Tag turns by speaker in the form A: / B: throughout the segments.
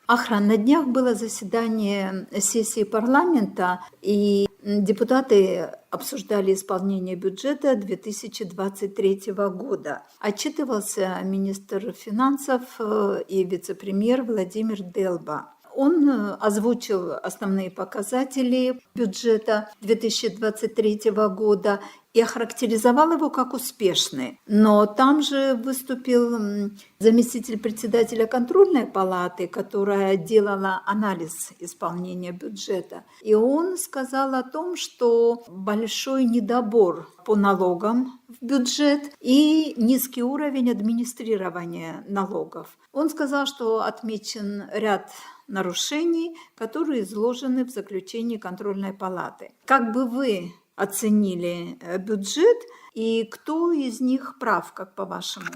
A: Ахран, на днях было заседание сессии парламента, и депутаты обсуждали исполнение бюджета 2023 года. Отчитывался министр финансов и вице-премьер Владимир Делба. Он озвучил основные показатели бюджета 2023 года и охарактеризовал его как успешный. Но там же выступил заместитель председателя контрольной палаты, которая делала анализ исполнения бюджета. И он сказал о том, что большой недобор по налогам в бюджет и низкий уровень администрирования налогов. Он сказал, что отмечен ряд нарушений, которые изложены в заключении контрольной палаты. Как бы вы оценили бюджет и кто из них прав, как по-вашему?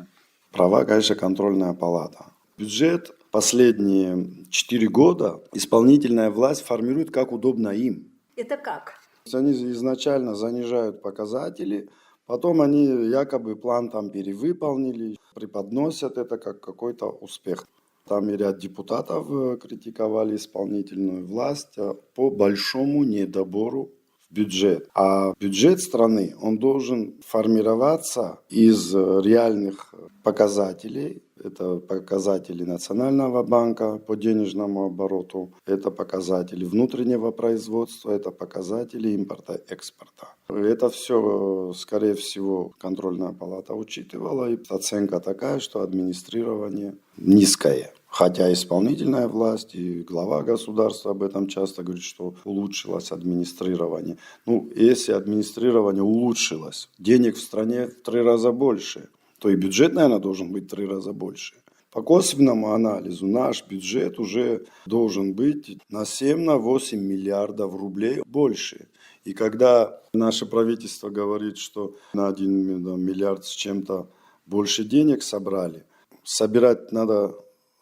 B: Права, конечно, контрольная палата. Бюджет последние 4 года исполнительная власть формирует как удобно им.
A: Это как?
B: Они изначально занижают показатели, потом они якобы план там перевыполнили, преподносят это как какой-то успех. Там и ряд депутатов критиковали исполнительную власть по большому недобору в бюджет. А бюджет страны, он должен формироваться из реальных показателей. Это показатели Национального банка по денежному обороту, это показатели внутреннего производства, это показатели импорта-экспорта. Это все, скорее всего, контрольная палата учитывала, и оценка такая, что администрирование низкое. Хотя исполнительная власть и глава государства об этом часто говорит, что улучшилось администрирование. Если администрирование улучшилось, денег в стране в 3 раза больше, то и бюджет, наверное, должен быть в 3 раза больше. По косвенному анализу наш бюджет уже должен быть на 7-8 миллиардов рублей больше. И когда наше правительство говорит, что на 1 миллиард с чем-то больше денег собрали, собирать надо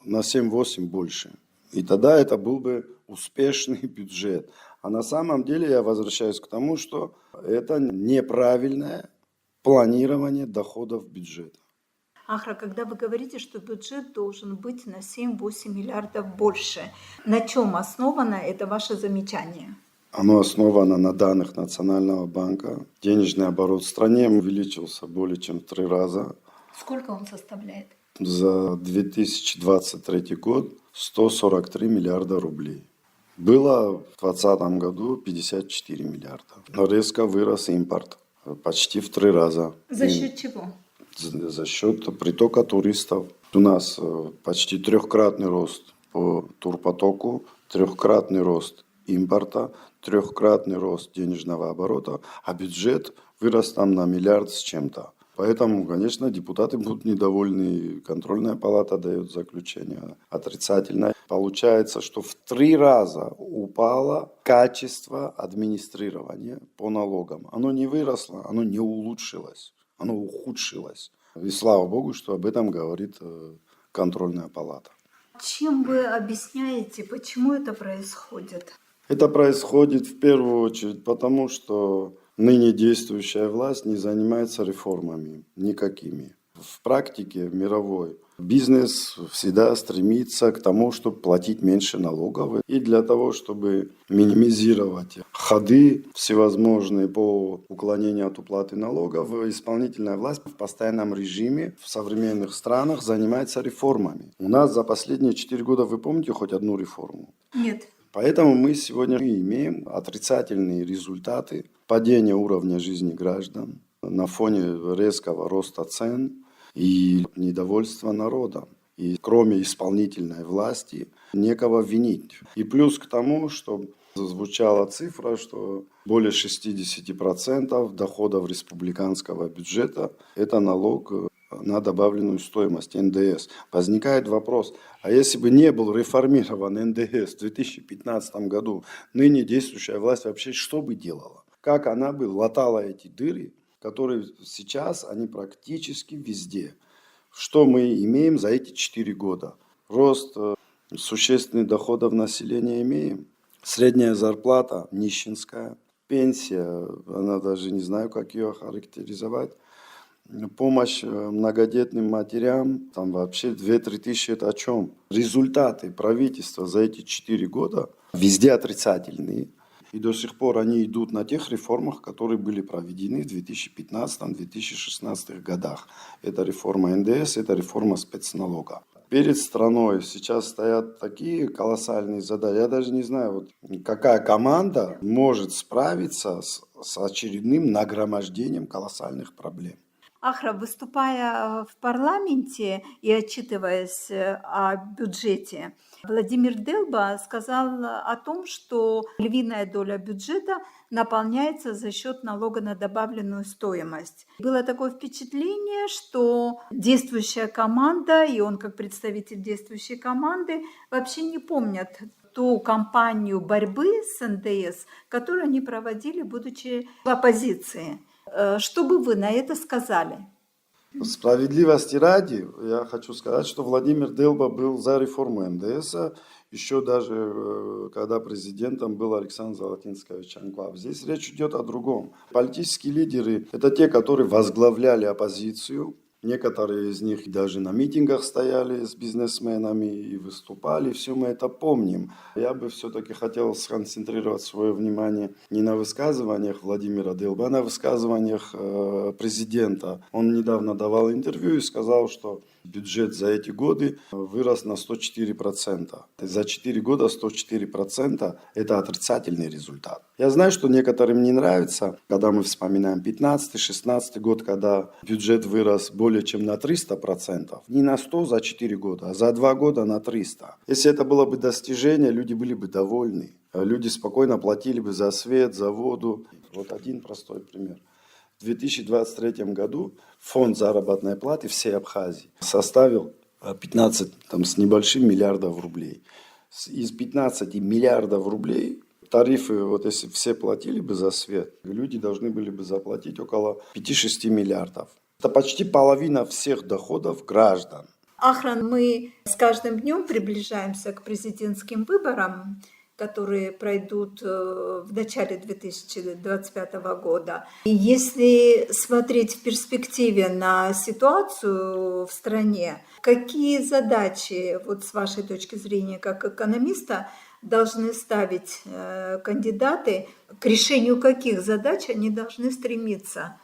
B: на 7-8 больше. И тогда это был бы успешный бюджет. А на самом деле я возвращаюсь к тому, что это неправильное планирование доходов бюджета.
A: Ахра, когда вы говорите, что бюджет должен быть на 7-8 миллиардов больше, на чем основано это ваше замечание?
B: Оно основано на данных Национального банка. Денежный оборот в стране увеличился более чем в 3 раза.
A: Сколько он составляет?
B: За 2023 год 143 миллиарда рублей. Было в 2020 году 54 миллиарда. Но резко вырос импорт. Почти в 3 раза.
A: За счет чего?
B: За счет притока туристов. У нас почти 3-кратный рост по турпотоку, 3-кратный рост импорта, 3-кратный рост денежного оборота, а бюджет вырос там на миллиард с чем-то. Поэтому, конечно, депутаты будут недовольны. Контрольная палата дает заключение отрицательное. Получается, что в 3 раза упало качество администрирования по налогам. Оно не выросло, оно не улучшилось, оно ухудшилось. И слава богу, что об этом говорит контрольная палата.
A: Чем вы объясняете, почему это происходит?
B: Это происходит в первую очередь потому, что ныне действующая власть не занимается реформами никакими. В практике мировой бизнес всегда стремится к тому, чтобы платить меньше налогов. И для того, чтобы минимизировать ходы всевозможные по уклонению от уплаты налогов, исполнительная власть в постоянном режиме в современных странах занимается реформами. У нас за последние 4 года, вы помните хоть одну реформу?
A: Нет.
B: Поэтому мы сегодня имеем отрицательные результаты падения уровня жизни граждан на фоне резкого роста цен и недовольства народа. И кроме исполнительной власти некого винить. И плюс к тому, что звучала цифра, что более 60% доходов республиканского бюджета – это налог на добавленную стоимость, НДС. Возникает вопрос, а если бы не был реформирован НДС в 2015 году, ныне действующая власть вообще что бы делала? Как она бы латала эти дыры, которые сейчас, они практически везде. Что мы имеем за эти 4 года? Рост существенных доходов населения имеем. Средняя зарплата нищенская. Пенсия, она даже не знаю, как ее характеризовать. помощь многодетным матерям, там вообще 2-3 тысячи, это о чем? Результаты правительства за эти 4 года везде отрицательные. И до сих пор они идут на тех реформах, которые были проведены в 2015-2016 годах. Это реформа НДС, это реформа спецналога. Перед страной сейчас стоят такие колоссальные задачи. Я даже не знаю, вот, какая команда может справиться с очередным нагромождением колоссальных проблем.
A: Ахра, выступая в парламенте и отчитываясь о бюджете, Владимир Делба сказал о том, что львиная доля бюджета наполняется за счет налога на добавленную стоимость. Было такое впечатление, что действующая команда, и он как представитель действующей команды, вообще не помнят ту кампанию борьбы с НДС, которую они проводили, будучи в оппозиции. Что бы вы на это сказали?
B: Справедливости ради, я хочу сказать, что Владимир Делба был за реформу НДС, еще даже когда президентом был Александр Золотинскович Анклав. Здесь речь идет о другом. Политические лидеры – это те, которые возглавляли оппозицию. Некоторые из них даже на митингах стояли с бизнесменами и выступали. Все мы это помним. Я бы все-таки хотел сконцентрировать свое внимание не на высказываниях Владимира Делба, а на высказываниях президента. Он недавно давал интервью и сказал, что бюджет за эти годы вырос на 104%. За 4 года 104% – это отрицательный результат. Я знаю, что некоторым не нравится, когда мы вспоминаем 15-16 год, когда бюджет вырос более чем на 300%. Не на 100 за 4 года, а за 2 года на 300. Если это было бы достижение, люди были бы довольны. Люди спокойно платили бы за свет, за воду. Вот один простой пример. В 2023 году фонд заработной платы всей Абхазии составил 15 с небольшим миллиардов рублей. Из 15 миллиардов рублей тарифы, вот если все платили бы за свет, люди должны были бы заплатить около 5-6 миллиардов. Это почти половина всех доходов граждан.
A: Ахран, мы с каждым днем приближаемся к президентским выборам, которые пройдут в начале 2025 года. И если смотреть в перспективе на ситуацию в стране, какие задачи, вот с вашей точки зрения как экономиста, должны ставить кандидаты, к решению каких задач они должны стремиться?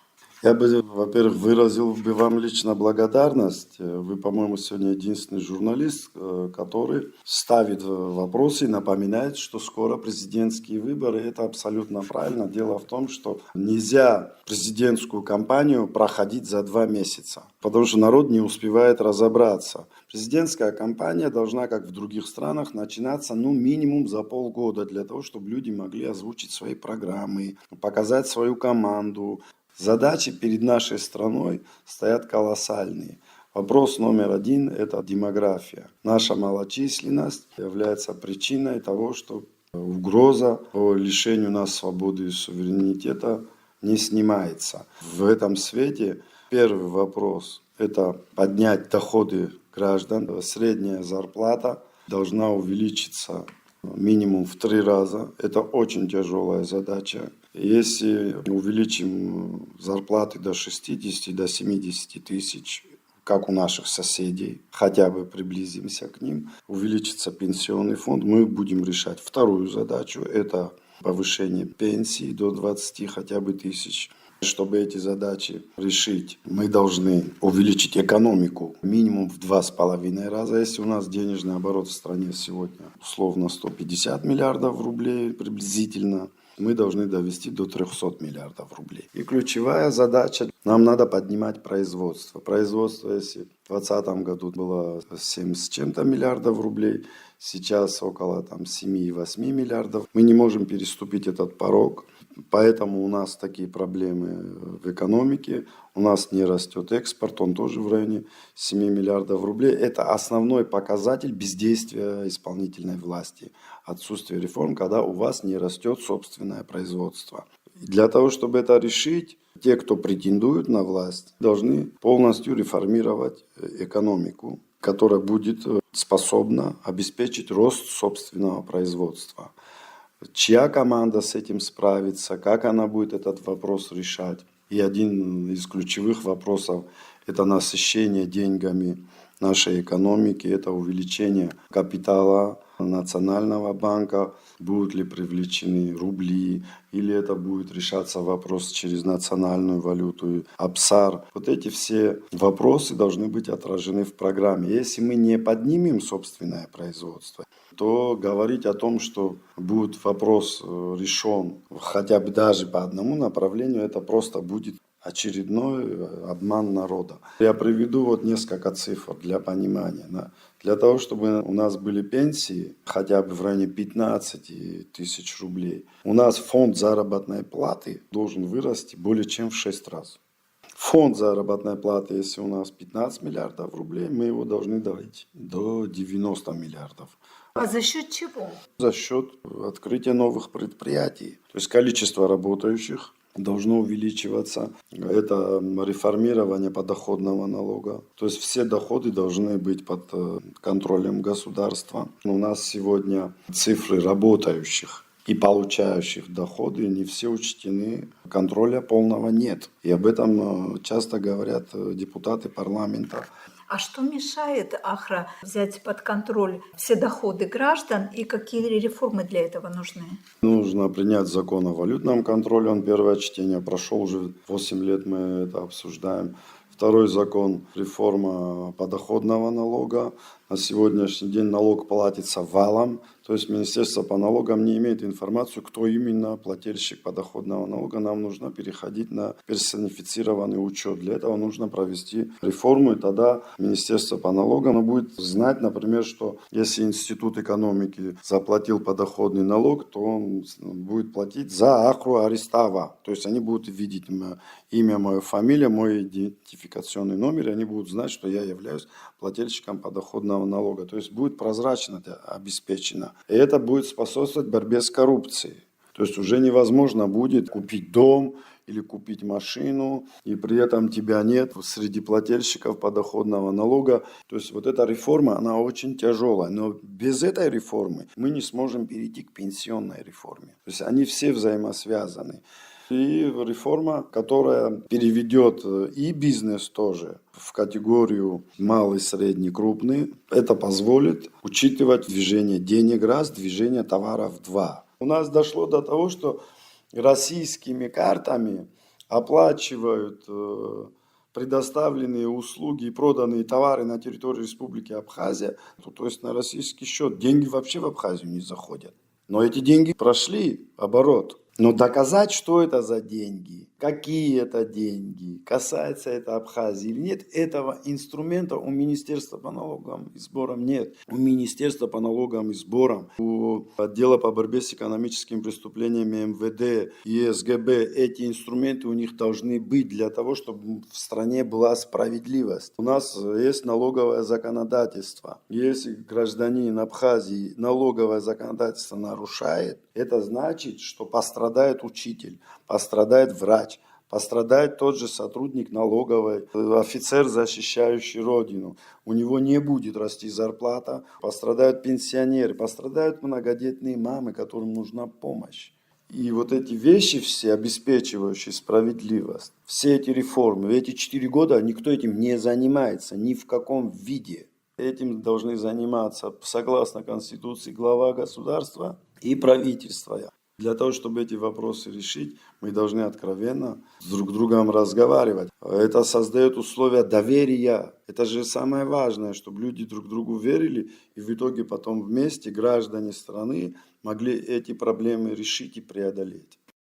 B: Я бы, во-первых, выразил бы вам лично благодарность. Вы, по-моему, сегодня единственный журналист, который ставит вопросы и напоминает, что скоро президентские выборы. Это абсолютно правильно. Дело в том, что нельзя президентскую кампанию проходить за 2 месяца, потому что народ не успевает разобраться. Президентская кампания должна, как в других странах, начинаться минимум за полгода, для того, чтобы люди могли озвучить свои программы, показать свою команду. Задачи перед нашей страной стоят колоссальные. Вопрос номер 1 – это демография. Наша малочисленность является причиной того, что угроза по лишению нас свободы и суверенитета не снимается. В этом свете первый вопрос – это поднять доходы граждан. Средняя зарплата должна увеличиться минимум в 3 раза. Это очень тяжелая задача. Если увеличим зарплаты до 60, до 70 тысяч, как у наших соседей, хотя бы приблизимся к ним, увеличится пенсионный фонд, мы будем решать вторую задачу, это повышение пенсии до 20 хотя бы тысяч. Чтобы эти задачи решить, мы должны увеличить экономику минимум в 2,5 раза. Если у нас денежный оборот в стране сегодня условно 150 миллиардов рублей приблизительно, мы должны довести до 300 миллиардов рублей. И ключевая задача, нам надо поднимать производство. Производство, если в 2020 году было 7 с чем-то миллиардов рублей, сейчас около 7,8 миллиардов. Мы не можем переступить этот порог. Поэтому у нас такие проблемы в экономике. У нас не растет экспорт, он тоже в районе 7 миллиардов рублей. Это основной показатель бездействия исполнительной власти. Отсутствие реформ, когда у вас не растет собственное производство. Для того, чтобы это решить, те, кто претендуют на власть, должны полностью реформировать экономику, которая будет способна обеспечить рост собственного производства. Чья команда с этим справится, как она будет этот вопрос решать, И один из ключевых вопросов – это насыщение деньгами нашей экономики, это увеличение капитала Национального банка, будут ли привлечены рубли, или это будет решаться вопрос через национальную валюту, АПСАР. Вот эти все вопросы должны быть отражены в программе. Если мы не поднимем собственное производство, то говорить о том, что будет вопрос решен хотя бы даже по одному направлению, это просто будет очередной обман народа. Я приведу вот несколько цифр для понимания. Да. Для того, чтобы у нас были пенсии хотя бы в районе 15 тысяч рублей, у нас фонд заработной платы должен вырасти более чем в 6 раз. Фонд заработной платы, если у нас 15 миллиардов рублей, мы его должны доводить до 90 миллиардов.
A: А за счет чего?
B: За счет открытия новых предприятий. То есть количество работающих должно увеличиваться. Это реформирование подоходного налога. То есть все доходы должны быть под контролем государства. У нас сегодня цифры работающих и получающих доходы не все учтены, контроля полного нет. И об этом часто говорят депутаты парламента.
A: А что мешает Ахра взять под контроль все доходы граждан и какие реформы для этого нужны?
B: Нужно принять закон о валютном контроле. Он первое чтение прошел, уже 8 лет мы это обсуждаем. Второй закон – реформа подоходного налога. На сегодняшний день налог платится валом, то есть Министерство по налогам не имеет информацию, кто именно плательщик подоходного налога. Нам нужно переходить на персонифицированный учет. Для этого нужно провести реформу, и тогда Министерство по налогам будет знать, например, что если Институт экономики заплатил подоходный налог, то он будет платить за Ахру Аристава. То есть они будут видеть имя, мою фамилию, мой идентификационный номер, и они будут знать, что я являюсь плательщиком подоходного налога. То есть будет прозрачно это обеспечено. И это будет способствовать борьбе с коррупцией. То есть уже невозможно будет купить дом или купить машину, и при этом тебя нет среди плательщиков подоходного налога. То есть вот эта реформа, она очень тяжелая. Но без этой реформы мы не сможем перейти к пенсионной реформе. То есть они все взаимосвязаны. И реформа, которая переведет и бизнес тоже в категорию малый, средний, крупный, это позволит учитывать движение денег раз, движение товаров два. У нас дошло до того, что российскими картами оплачивают предоставленные услуги и проданные товары на территории Республики Абхазия, то есть на российский счет. Деньги вообще в Абхазию не заходят. Но эти деньги прошли оборот. Но доказать, что это за деньги, какие это деньги, касается это Абхазии или нет, этого инструмента у Министерства по налогам и сборам нет. У Министерства по налогам и сборам, у отдела по борьбе с экономическими преступлениями МВД и СГБ эти инструменты у них должны быть для того, чтобы в стране была справедливость. У нас есть налоговое законодательство. Если гражданин Абхазии налоговое законодательство нарушает, это значит, что пострадает учитель, пострадает врач, пострадает тот же сотрудник налоговой, офицер, защищающий родину. У него не будет расти зарплата, пострадают пенсионеры, пострадают многодетные мамы, которым нужна помощь. И вот эти вещи все, обеспечивающие справедливость, все эти реформы, эти 4 года никто этим не занимается, ни в каком виде. Этим должны заниматься, согласно Конституции, глава государства и правительства. Для того, чтобы эти вопросы решить, мы должны откровенно с друг другом разговаривать. Это создает условия доверия. Это же самое важное, чтобы люди друг другу верили, и в итоге потом вместе граждане страны могли эти проблемы решить и преодолеть.